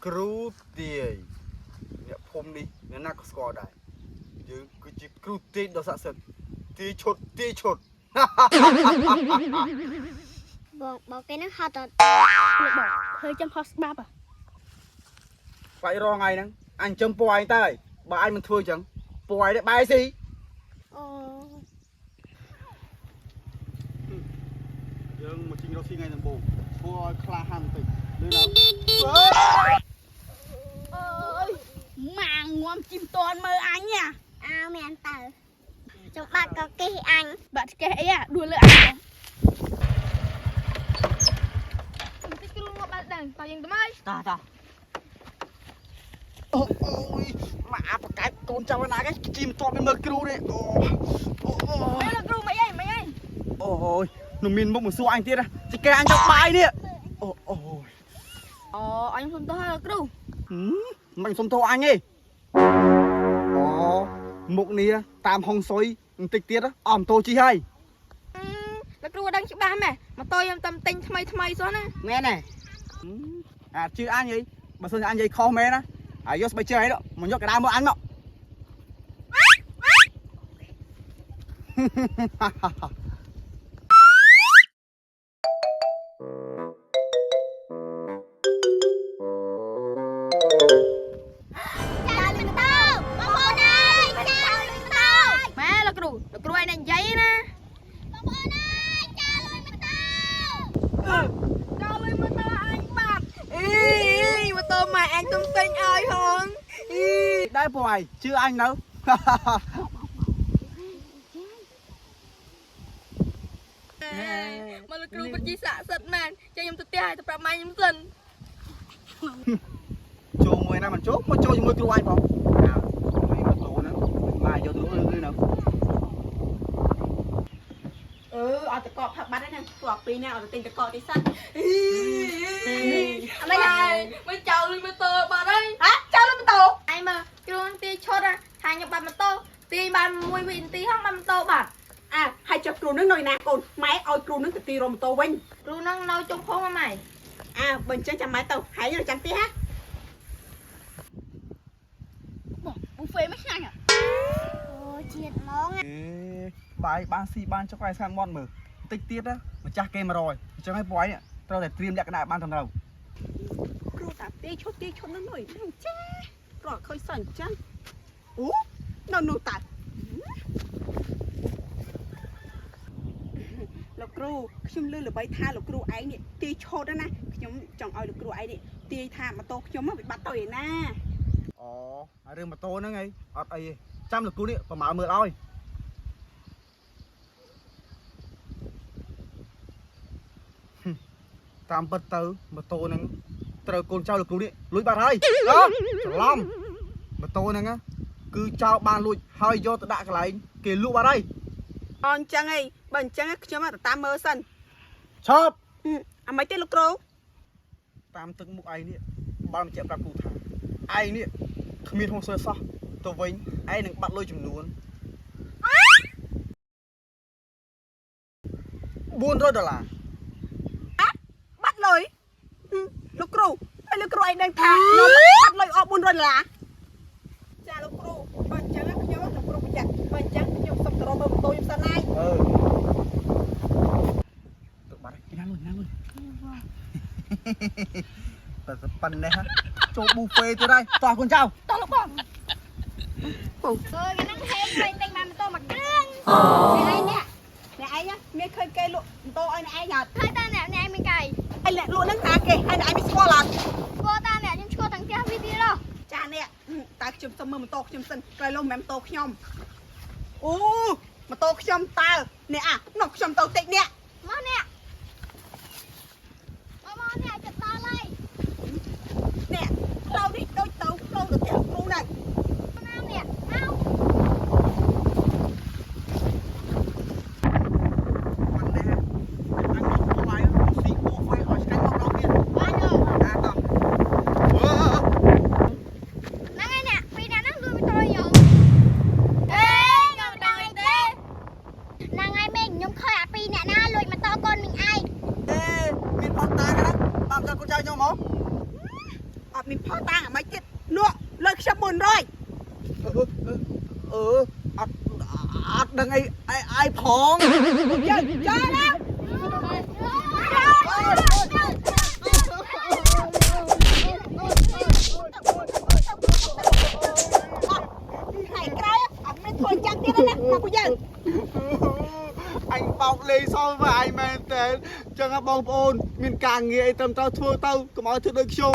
គ្រូទាយអ្នកភូមិនេះអ្នកណាក៏ស្គាល់ដែរយើងគឺជាគ្រូទាយដ៏ស័ក្តិសិទ្ធិទាយឈុតបងគេនឹងហត់អត់លោកបងឃើញចាំខុសច្បាប់បាច់រងថ្ងៃហ្នឹងអញចំពួយឯងតើបើអញមិនធ្វើអញ្ចឹងពួយនេះបាយស៊ីអូយើងមកជិញរកស៊ីថ្ងៃដំបូងធ្វើឲ្យក្លាហានបន្តិចលឺឡើយអើយម៉ាងងំជីមតនមើលអញណាមែនតើចង់បាត់ក៏គេអញបាត់កេះអីដួលលើអញតិចគ្រូមកបាត់ដឹងតើយើងទៅមកតាអូយមកអាប្រកែកកូនចៅណាគេជីមតបទៅមើលគ្រូនេះមែនលោកគ្រូមិនអីអូយនឹងមានមុខមកសួរអញទៀតណាគេអញយកបាយនេះអញសុំទោសហើយគ្រូមិនសុំទោសអញទេមុខនេះតាមហុងសុយបន្តិចទៀតអស់ម៉ូតូជិះហើយលោកគ្រូដឹងច្បាស់ម៉ែម៉ូតូខ្ញុំតែទិញថ្មីសោះណាមែនទេអាចជឿអញអីបើសិនអញនិយាយខុសមែនណាហើយយកស្បែកជើងអីមកយកកណ្ដាលមកអញមកដែរព្រោះឯងជឿអញនៅមកលោកគ្រូពិតជាស័ក្តិសិទ្ធិមែនចាំខ្ញុំទៅផ្ទះឲ្យទៅប្រាប់ម៉ែខ្ញុំសិនចូលមួយណាមិនចូលមកចូលជាមួយគ្រូអញផងហើយម៉ូតូហ្នឹងម៉ែយកទៅលក់នៅអត់តកកផឹកបាត់ហ្នឹងព្រោះពីរនាក់អត់ទៅទិញតកកទីសិនអីមិនចោលលុយម៉ូតូបាត់ហើយចោលលុយម៉ូតូឯងមើលគ្រូទីឈុតថាខ្ញុំបាត់ម៉ូតូទីបាន1វិនាទីហ្នឹងបាត់ម៉ូតូបាត់ហើយចុះគ្រូនឹងនៅណាកូនម៉ែឲ្យគ្រូនឹងទៅទីរមម៉ូតូវិញគ្រូនឹងនៅជុំភូមិម៉ែបើអញ្ចឹងចាំម៉ែទៅហើយនៅចាំទីហ៎ប៊ូហ្វេមិនឆ្ងាញ់អូជាតិហ្មងបាយបានស៊ីបានចុកឯស្ខាងមាត់មើលតិចទៀតម្ចាស់គេ100អញ្ចឹងឲ្យព្រោះឯងត្រូវតែត្រៀមលក្ខណៈបានត្រឹមត្រូវគ្រូតាទីឈុតនឹងនុយចាប្រកឃើញសិនអញ្ចឹងនៅនោះតាលោកគ្រូខ្ញុំលើល្បីថាលោកគ្រូឯងនេះទីឈុតណាខ្ញុំចង់ឲ្យលោកគ្រូឯងនេះទាយថាម៉ូតូខ្ញុំវាបាត់ទៅឯណារឿងម៉ូតូហ្នឹងអីអត់អីទេចាំលោកគ្រូនេះប្រមាណមើលឲ្យតាមពិតទៅម៉ូតូហ្នឹងត្រូវកូនចៅលោកគ្រូនេះលួចបាត់ហើយច្រឡំម៉ូតូហ្នឹងគឺចៅបានលួចហើយយកទៅដាក់កន្លែងគេលក់បាត់ហើយអញ្ចឹងឯងបើអញ្ចឹងខ្ញុំទៅតាមមើលសិនឈប់អាម៉េចទេលោកគ្រូតាមទឹកមុខឯងនេះបានបញ្ជាក់ប្រាប់គ្រូថាឯងនេះគ្មានហួសសើសោះទៅវិញឯងនឹងបាត់លុយចំនួន$400បាត់លុយលោកគ្រូហើយលោកគ្រូឯងដឹងថាខ្ញុំបាត់លុយអស់$400ចាលោកគ្រូបើអញ្ចឹងខ្ញុំលោកគ្រូបញ្ជាក់បើអញ្ចឹងខ្ញុំសុំទៅរកមើលម៉ូតូខ្ញុំសិនហើយទៅបាត់គេណាលុយតែប៉ុណ្ណេះចូលប៊ូហ្វេទៀតហើយតោះកូនចៅតោះលោកបងគេនឹងហេងពេញទិញបានម៉ូតូមួយគ្រឿងអ្នកឯងមានឃើញគេលក់ម៉ូតូឲ្យអ្នកឯងអត់ហើយតាអ្នកឯងមានកៃហើយអ្នកលក់ហ្នឹងតាគេហើយអ្នកឯងមានស្គាល់អត់ស្គាល់តាអ្នកខ្ញុំស្គាល់ទាំងផ្ទះវាទៀតចាអ្នកតើខ្ញុំសុំមើលម៉ូតូខ្ញុំសិនក្រោយលុះមិនមែនម៉ូតូខ្ញុំអូម៉ូតូខ្ញុំតើអ្នកនោះខ្ញុំទៅតិចអ្នកមកអ្នកចិត្តដល់ហើយអ្នកផ្លូវនេះដូចទៅផ្លូវទៅផ្ទះគ្រូណាស់ណាអ្នកមក ប តាមចាកូនចៅខ្ញុំមក អត់មានផោះតាំងអាម៉េចទៀតនោះលើខ្ញុំ400 អត់ដឹងអីផង យើងចាណាហើយក្រោយអត់មានធ្វើចាំទៀតណាមកពួកយើង អញបោកលេងសងវាអញមែនតើចឹងបងប្អូនមានការងារអីត្រឹមត្រូវធ្វើទៅកុំឲ្យធ្វើដូចខ្ញុំ